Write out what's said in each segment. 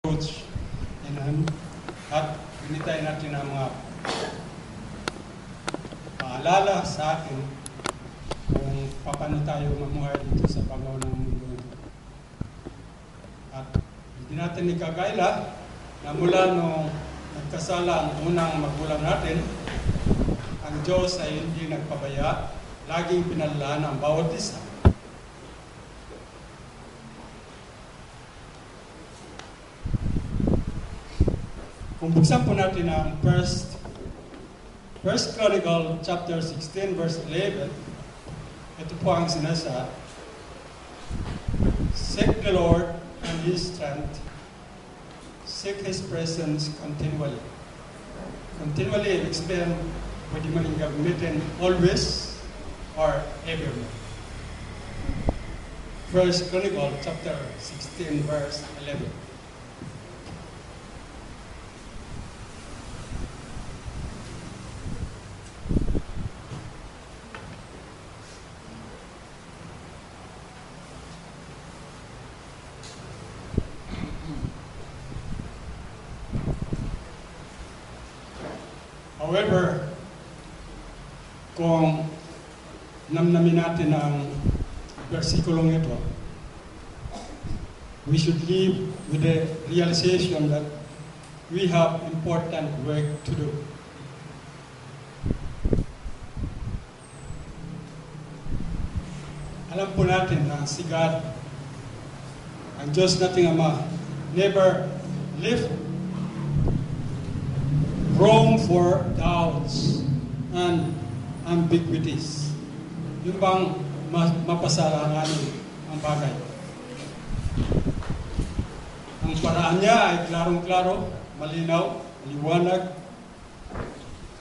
approach at binitay natin ang mga paalala sa atin kung paano tayo mamuhay dito sa panahon ng mundo ito. At hindi natin ikakaila na mula nung nagkasala ang unang magulang natin, ang Diyos ay hindi nagpabaya, laging pinalalaan ang bawat isa. Kung buksan po natin ang First Chronicle chapter 16 verse 11, ito po ang sinasa, seek the Lord and His strength, seek His presence continually. Continually, explain, pwede man yung gamitin always or evermore. First Chronicle chapter 16 verse 11. However, kung namnamin natin ang versikulong ito, we should live with the realization that we have important work to do. Alam po natin na si God, ang Diyos nating Ama, never left room for doubts and ambiguities. Yung bang mapasalanganin ang bagay. Ang paraan niya ay klarong-klaro, malinaw, liwanag.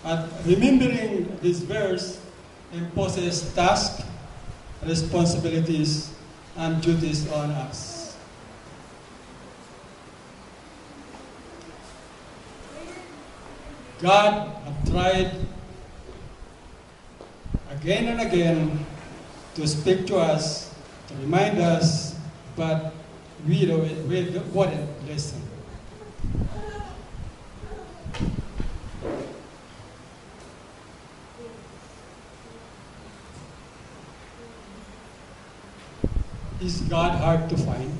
At remembering this verse imposes tasks, responsibilities, and duties on us. God have tried again and again to speak to us, to remind us, but we wouldn't listen. Is God hard to find?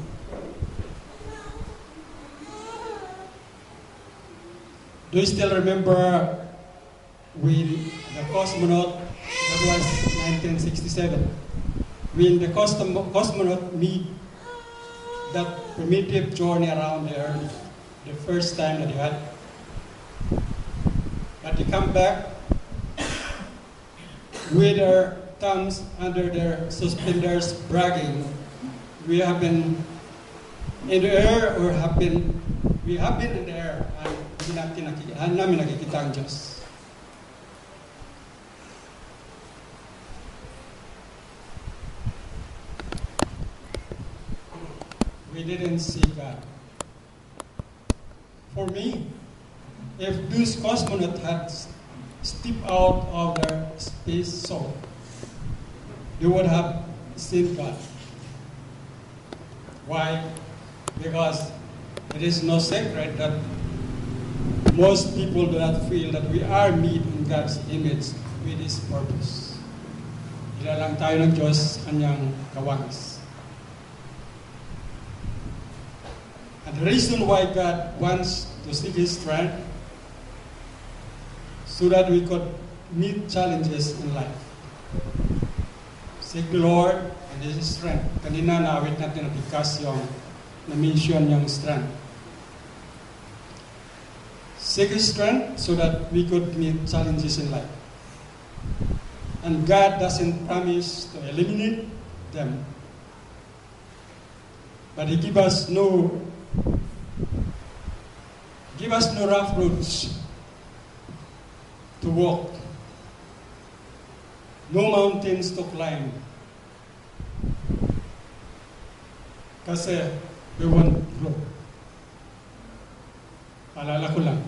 Do you still remember when the cosmonaut, that was 1967, when the cosmonaut made that primitive journey around the Earth, the first time that he had, but they come back with their thumbs under their suspenders bragging, we have been in the air or we have been in the air and hindi namin nakikita ang Diyos. We didn't see God. For me, if those cosmonauts had stepped out of their space soul, they would have seen God. Why? Because it is no secret that most people do not feel that we are made in God's image with His purpose. Ilalang tayo ng Diyos kanyang kawagas. And the reason why God wants to seek His strength so that we could meet challenges in life. Seek the Lord and His strength. Kanina naawit natin ang bikas yung na-mention yung strength. Seek His strength so that we could meet challenges in life. And God doesn't promise to eliminate them. But He give us no rough roads to walk. No mountains to climb. Kasi we won't grow. Alala ko lang.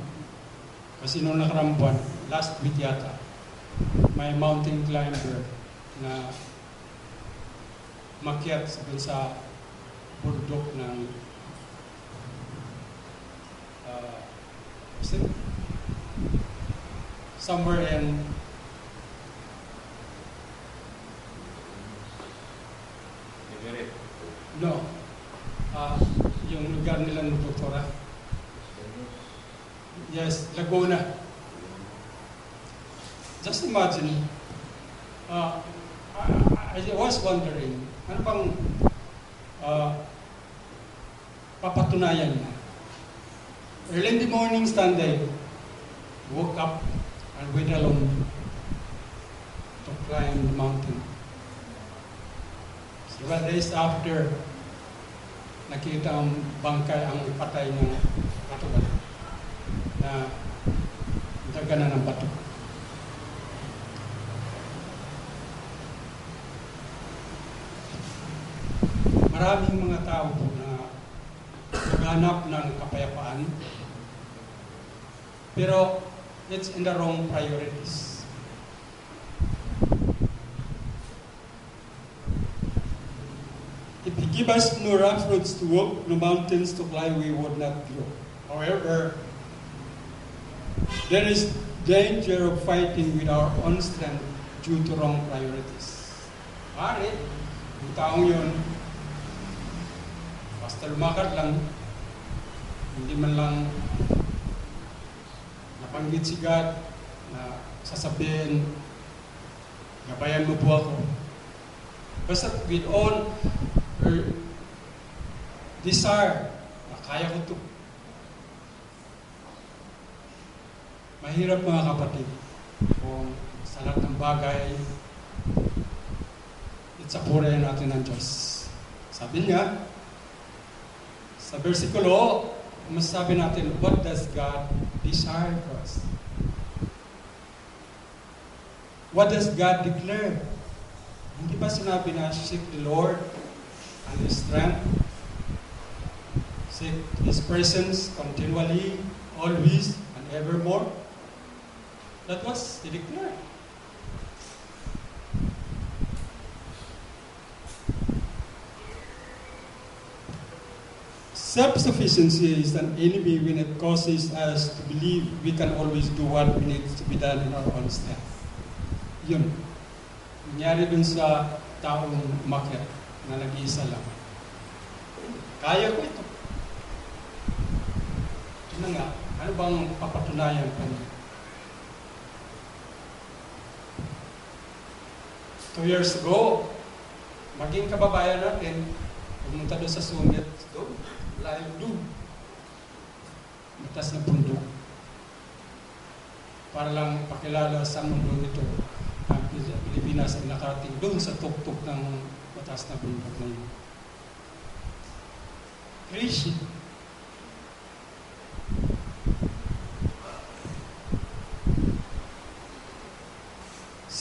Kasi noong nakarang buwan, last week yata, may mountain climber na makyat sa bundok ng somewhere in no, yung lugar nila ng doktora. Yes, Laguna. Just imagine, I was wondering, ano bang papatunayan niya? Early in the morning, Sunday, woke up and went alone to climb the mountain. Several days after, nakita ang bangkay, ang patay ng katuban na dagana ng bato. Maraming mga tao po na naghanap ng kapayapaan, pero it's in the wrong priorities. If He give us no rough roads to walk, no mountains to climb, we would not grow. However, there is danger of fighting with our own strength due to wrong priorities. Pare, yung taong yun, basta lumakad lang, hindi man lang napanggit si God na sasabihin, gabayan mo po ako. Basta with all her desire, na kaya ko ito. Mahirap mga kapatid kung sa lahat ng bagay, itsapurayan natin ng Diyos. Sabi niya, sa versikulo, masasabi natin, what does God desire for us? What does God declare? Hindi ba sinabi na seek the Lord and His strength? Seek His presence continually, always, and evermore? That was He declared. Self-sufficiency is an enemy when it causes us to believe we can always do what needs to be done in our own strength. Yun. Nangyari dun sa taong umakyat na nag-iisa lang. Kaya ko ito. Ito na nga. Ano bang papatunayan pa niya? 2 years ago, maging kababayan natin, pumunta doon sa summit, doon, layo doon. Matas na bundok. Para lang pakilala sa mundo nito, ang Pilipinas ay nakarating doon sa tuktok ng matas na bundok na yun. Crazy.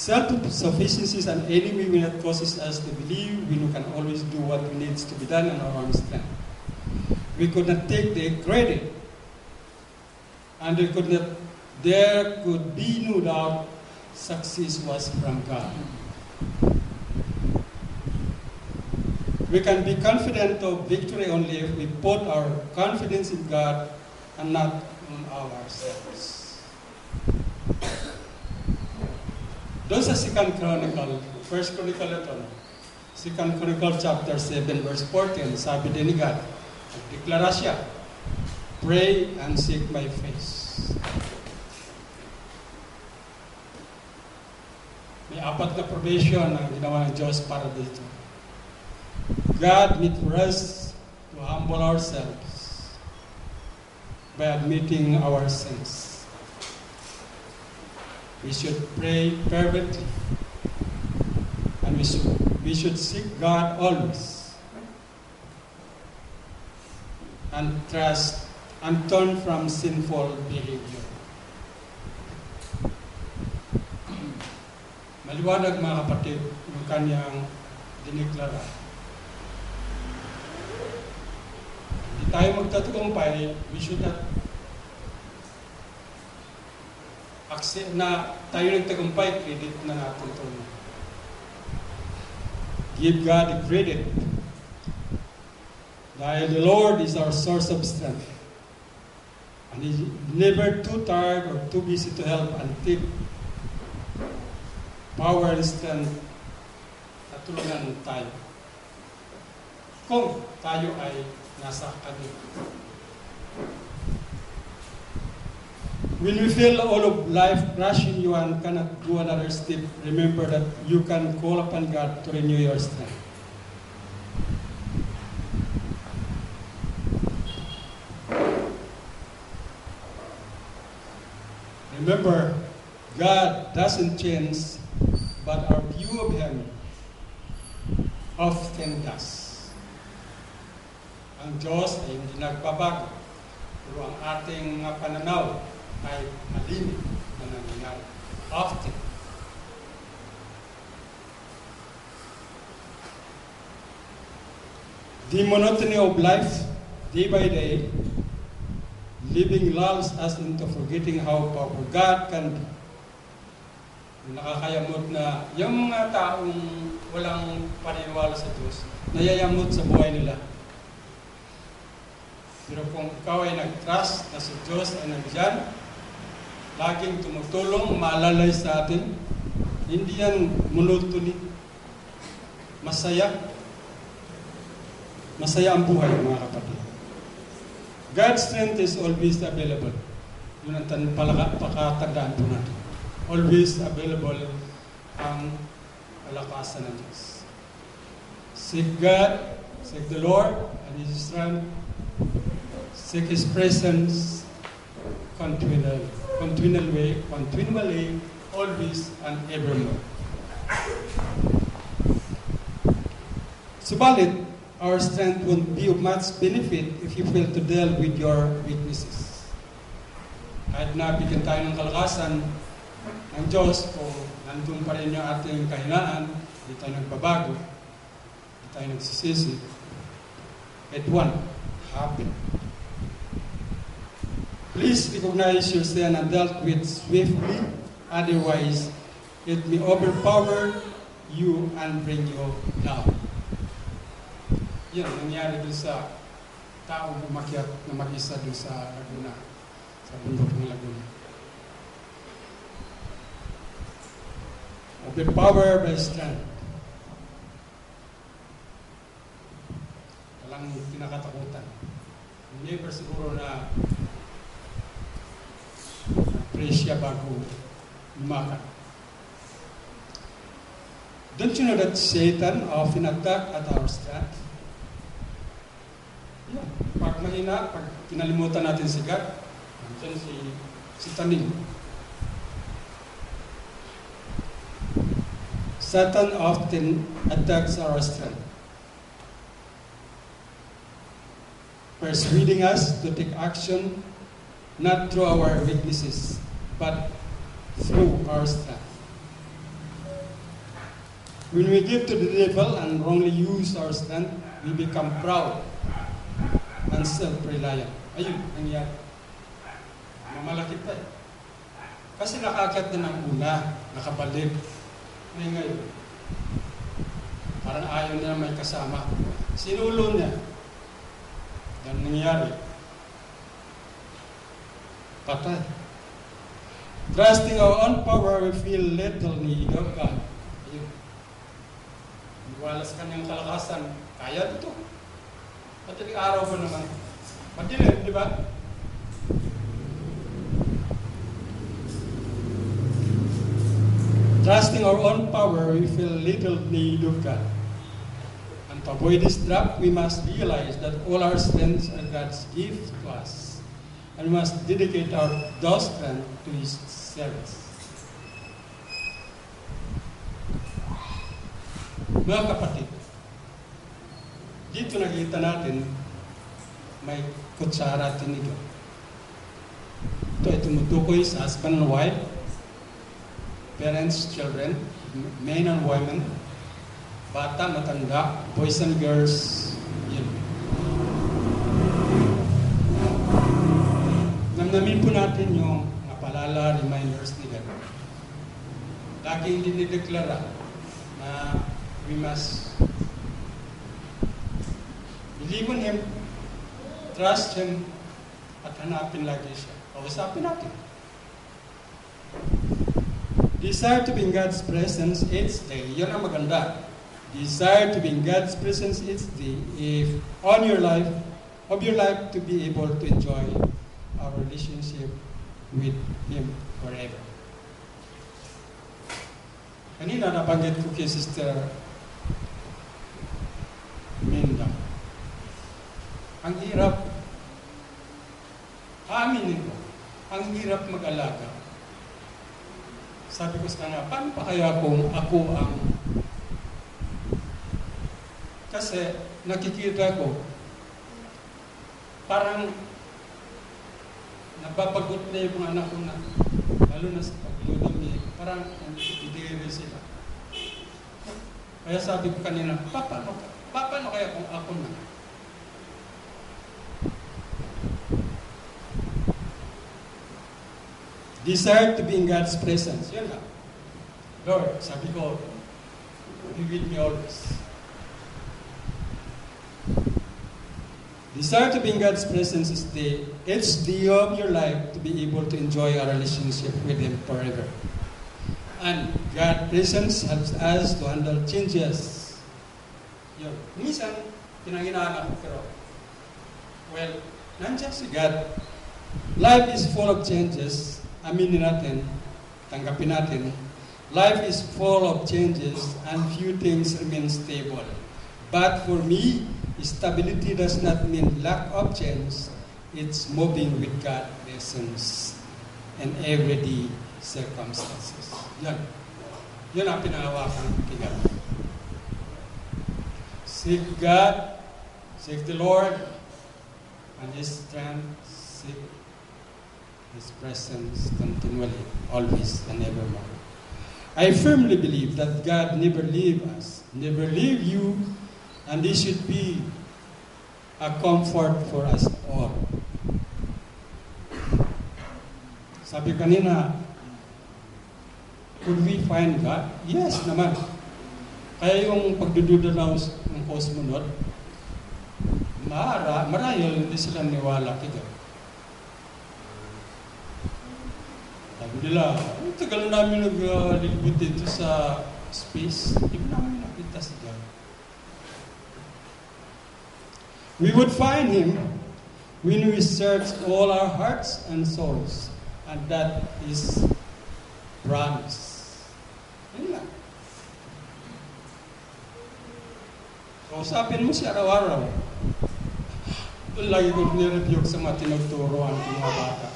Self-sufficiency is an enemy when it causes us to believe we can always do what needs to be done in our own strength. We could not take the credit, and there could be no doubt success was from God. We can be confident of victory only if we put our confidence in God and not on ourselves. Doon sa 2 Chronicle, 1 Chronicle ito, 2 Chronicle chapter 7 verse 14, sabi din ni God, nagdeklara siya, pray and seek my face. May 4 na provision ang ginawa ng Diyos para dito. God need for us to humble ourselves by admitting our sins. We should pray fervently, and we should seek God always, and trust and turn from sinful behavior. Maliwanag mga kapatid yung kanyang diniklara. Hindi tayo magtatagumpay, we should not accept na tayo nagtagumpay, credit na natin ito. Give God the credit. Dahil the Lord is our source of strength. And he's never too tired or too busy to help and take power and strength at tulungan tayo. Kung tayo ay nasa kanya. When we feel all of life crushing you and cannot do another step, remember that you can call upon God to renew your strength. Remember, God doesn't change, but our view of Him often does. Ang Diyos ay hindi nagbabago, pero ang ating pananaw ay malimit na nangyayari. Often. The monotony of life, day by day, living lulls us into forgetting how powerful God can be. Nakakayamot na yung mga taong walang paniniwala sa Diyos, nayayamot sa buhay nila. Pero kung ikaw ay nag-trust na sa Diyos ay nandyan, laging tumutulong, maalalay sa atin, hindi yan monotony. Masaya. Masaya ang buhay, mga kapatid. God's strength is always available. Yun ang pakatandaan po natin. Always available ang kalakasan ng Diyos. Seek God, seek the Lord and His strength. Seek His presence continually, always and evermore. Subalit, our strength won't be of much benefit if you fail to deal with your weaknesses. Kahit na bigyan tayo ng kalakasan ng Diyos, kung nandun pa rin yung ating kahinaan, hindi tayo nagbabago, hindi tayo nagsisisi, it won't happen. Please recognize your sin and dealt with swiftly, otherwise it may overpower you and bring you down. Yan, nangyari doon sa taong umakyat na mag-isa doon sa Laguna, sa bundok ng Laguna. Overpowered by strength. Walang pinakatakutan. Never siguro na presya bago lumakan. Don't you know that Satan often attack at our strength? Yeah. Pag mahina, pag kinalimutan natin si God, nandiyan si Taning. Satan often attacks our strength, persuading us to take action not through our weaknesses, but through our strength. When we give to the devil and wrongly use our strength, we become proud and self-reliant. Ayun, nangyari. Mamalaki pa eh. Kasi nakaakyat na ng una, nakabalik. Ngayon, parang ayaw na may kasama. Sinulo niya. Yan nangyari. Patay. Trusting our own power, we feel little need of God. Ayun. Iwala sa kanyang kalakasan, kaya ito. Madaling araw pa naman. Madilim, di ba? Trusting our own power, we feel little need of God. And to avoid this trap, we must realize that all our strengths are God's gift to us. And we must dedicate those strength to His service. Mga kapatid, dito nakita natin may kutsara tinigo. Ito ay tumutukoy sa husband and wife, parents, children, men and women, bata, matanda, boys and girls, yun. Namnamin po natin yung mga palala, reminders ni God. Laging dinideklara na we must believe in Him, trust Him, at hanapin lagi siya. Kausapin natin. Desire to be in God's presence each day. Yun ang maganda. Desire to be in God's presence each day. If of your life to be able to enjoy our relationship with Him forever. Kanina nabanggit ko kay Sister Minda. Ang hirap, aaminin ko, ang hirap mag-alaga. Sabi ko sa kanya, paano pa kaya kung ako ang... Kasi nakikita ko, parang nababagot na yung mga anak ko na, lalo na sa paglulong, parang nagtitiri sila. Kaya sabi ko kanina, paano kaya kung ako na? Desire to be in God's presence. Yun lang. Lord, sabi ko, be with me always. Desire to be in God's presence is each day of your life to be able to enjoy our relationship with Him forever. And God's presence helps us to handle changes. Yun. Minsan, pinanginaan ako, pero, well, nandiyan si God. Life is full of changes. Aminin natin, tanggapin natin. Life is full of changes and few things remain stable. But for me, stability does not mean lack of change. It's moving with God's presence in everyday circumstances. Yan. Yan ang pinahawakan kay God. Seek God, seek the Lord, and His strength, seek His presence continually, always and evermore. I firmly believe that God never leave us, never leave you, and this should be a comfort for us all. Sabi kanina, could we find God? Yes naman. Kaya yung pagdududa ng cosmonaut, marahil hindi sila niwala kay God. Sabi nila, tagal namin naglilibot dito sa space, hindi namin nakita si God. We would find Him when we search all our hearts and souls, and that is promise. Yun lang. Kausapin mo siya araw-araw. Ito lagi ko nirebuke sa mga tinagturoan ng mga bata.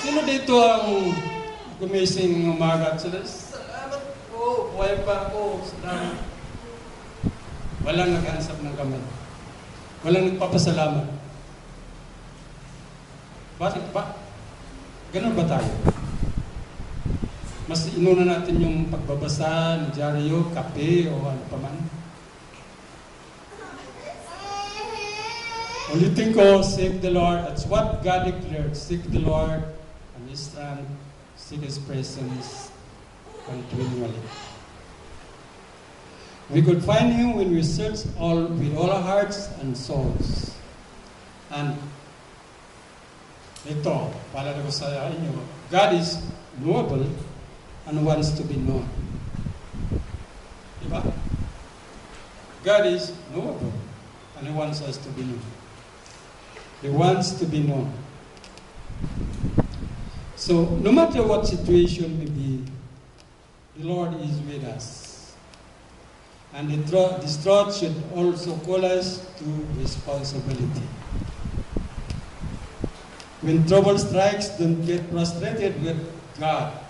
Sino dito ang gumising umaga at sila, salamat po, buhay pa ako, salamat. Walang nag-ansap ng kamay. Walang nagpapasalamat. Bakit ba? Ganun ba tayo? Mas inuna natin yung pagbabasa ng dyaryo, kape, o ano pa man. Ulitin ko, seek the Lord. That's what God declared. Seek the Lord and His strength. Seek His presence continually. We could find Him when we search with all our hearts and souls. And ito, paalala ko sa inyo, God is knowable and wants to be known. Diba? God is knowable and He wants us to be known. He wants to be known. So, no matter what situation may be, the Lord is with us. And this truth should also call us to responsibility. When trouble strikes, don't get frustrated with God.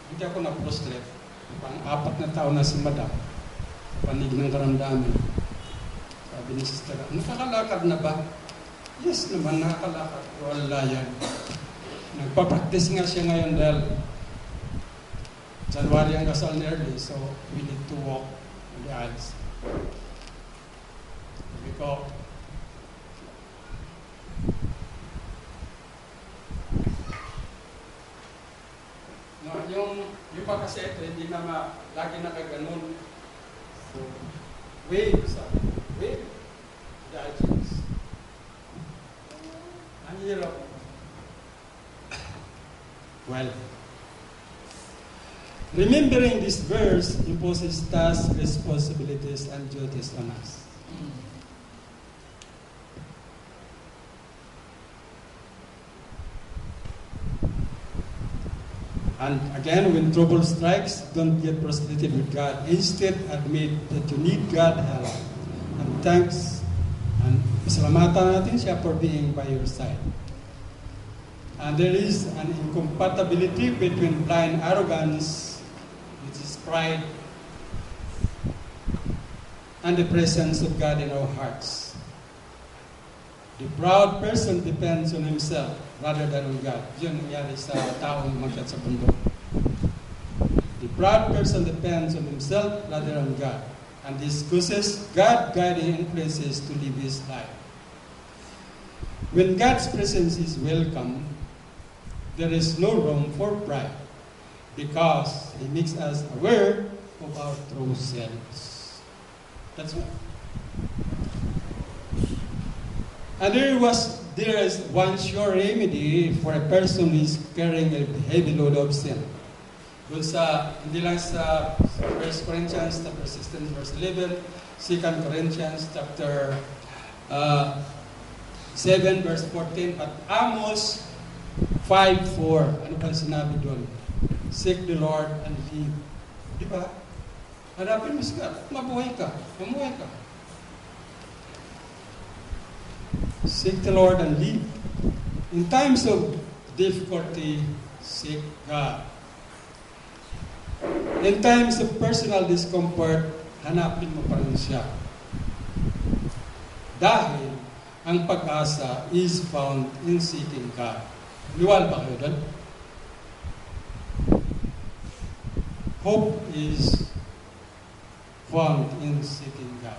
Hindi ako na-frustrate. Pang-4 na taon na si Madam. Panig ng karamdaman. Sabi ni Sister, nakakalakad na ba? Yes naman, nakakalakad. Wala yan. Nagpa-practice nga siya ngayon dahil January ang kasal ni Early, so we need to walk on the aisles. Sabi ko, no, yung pa kasi ito, hindi na lagi nakaganon. So, wave, the aisles. Ang Well, remembering this verse imposes tasks, responsibilities, and duties on us. And again, when trouble strikes, don't get frustrated with God. Instead, admit that you need God's help. And thanks and pasalamatan natin siya for being by your side. And there is an incompatibility between blind arrogance, which is pride, and the presence of God in our hearts. The proud person depends on himself rather than on God. Yun nangyari sa taong umakyat sa bundok. The proud person depends on himself rather than God. And this causes God-guiding influences to live his life. When God's presence is welcome, there is no room for pride because He makes us aware of our true selves. That's why. And there is one sure remedy for a person who is carrying a heavy load of sin. Doon sa, hindi lang sa 1 Corinthians chapter 16 verse 11, 2 Corinthians chapter 7 verse 14, but Amos 5:4, ano pang sinabi doon? Seek the Lord and live. Di ba? Hanapin mo si God, mabuhay ka, mamuhay ka. Seek the Lord and live. In times of difficulty, seek God. In times of personal discomfort, hanapin mo pa rin siya. Dahil ang pag-asa is found in seeking God. Liwal ba kayo doon? Hope is found in seeking God.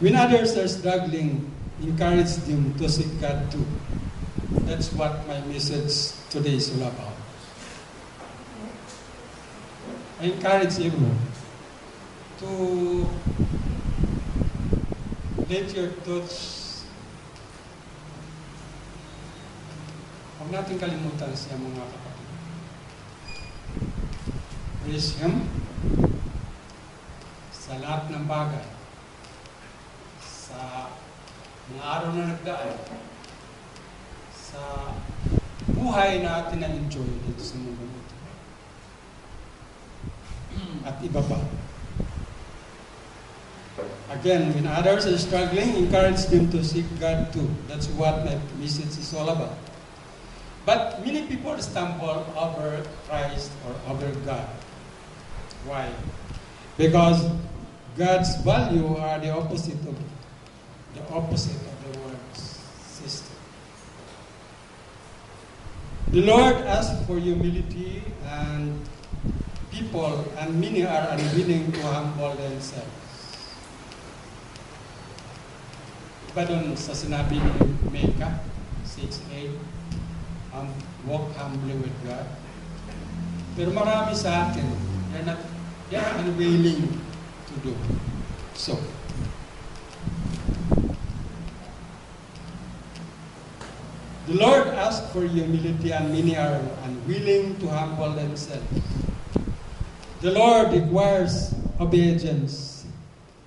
When others are struggling, encourage them to seek God too. That's what my message today is all about. I encourage everyone to let your thoughts, huwag natin kalimutan siya mga kapatid. Praise Him sa lahat ng bagay. Sa mga araw na nagdaan, sa buhay natin na enjoy dito sa mundo ito. At iba pa. Again, when others are struggling, encourage them to seek God too. That's what my message is all about. But many people stumble over Christ or over God. Why? Because God's value are the opposite of the world's system. The Lord asks for humility, and people and many are unwilling to humble themselves. Iba doon sa sinabi ni Micah 6:8, walk humbly with God. Pero marami sa atin, they are unwilling to do so. The Lord asks for humility, and many are unwilling to humble themselves. The Lord requires obedience,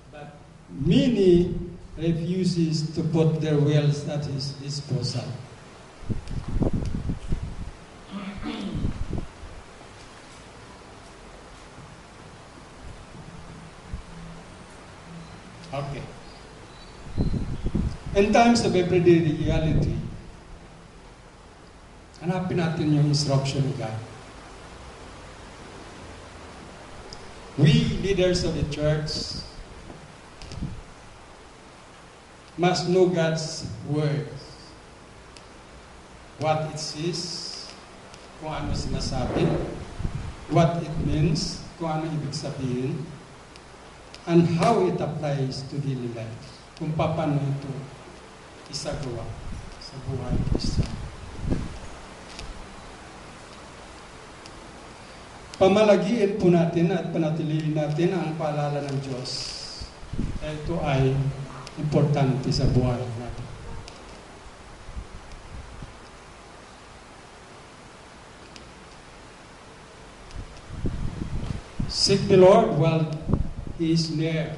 but many refuses to put their wills at His disposal. Okay. In times of everyday reality, hanapin natin yung instruction ni God. We, leaders of the church, must know God's word. What it says, kung ano sinasabi, what it means, kung ano ibig sabihin, and how it applies to daily life. Kung paano ito isagawa sa buhay ng Kristiyan. Pamalagiin po natin at panatilihin natin ang paalala ng Diyos. Ito ay importante sa buhay natin. Seek the Lord while He is near.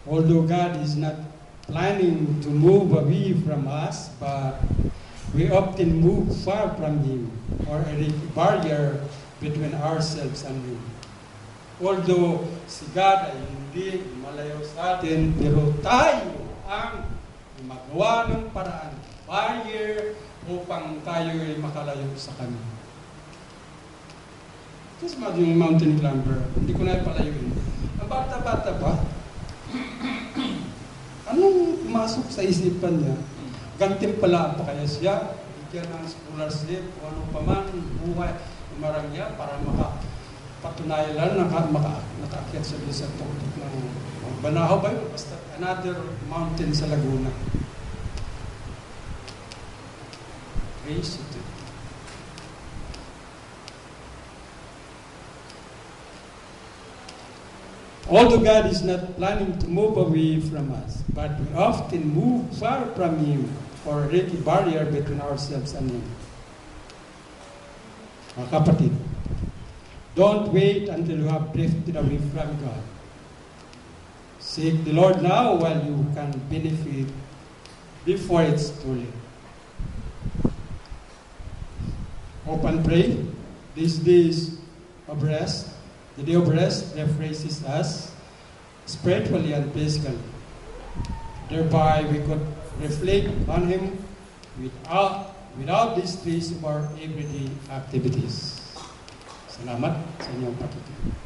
Although God is not planning to move away from us, but we often move far from Him or a barrier between ourselves and Him. Although si God ay hindi malayo sa atin, pero tayo ang magawa ng paraan, barrier, upang tayo ay makalayo sa Kanya. Kasi yung mountain climber, hindi ko na ipalayuin. Ang bata-bata pa, anong pumasok sa isipan niya? Gantimpalaan pa kaya siya, bigyan ng scholarship, o ano pa man, buhay, umarang niya para makapatunayan lang, nakaakyat siya sa tuktok ng Banahaw ba yun? Basta another mountain sa Laguna. Praise it. Although God is not planning to move away from us, but we often move far from Him or create a barrier between ourselves and Him. Mga kapatid, don't wait until you have drifted away from God. Seek the Lord now while you can benefit before it's too late. Hope and pray. These days of rest, the day of rest refreshes us spiritually and physically. Thereby, we could reflect on Him without the stress of our everyday activities. Salamat sa inyong pakikinig.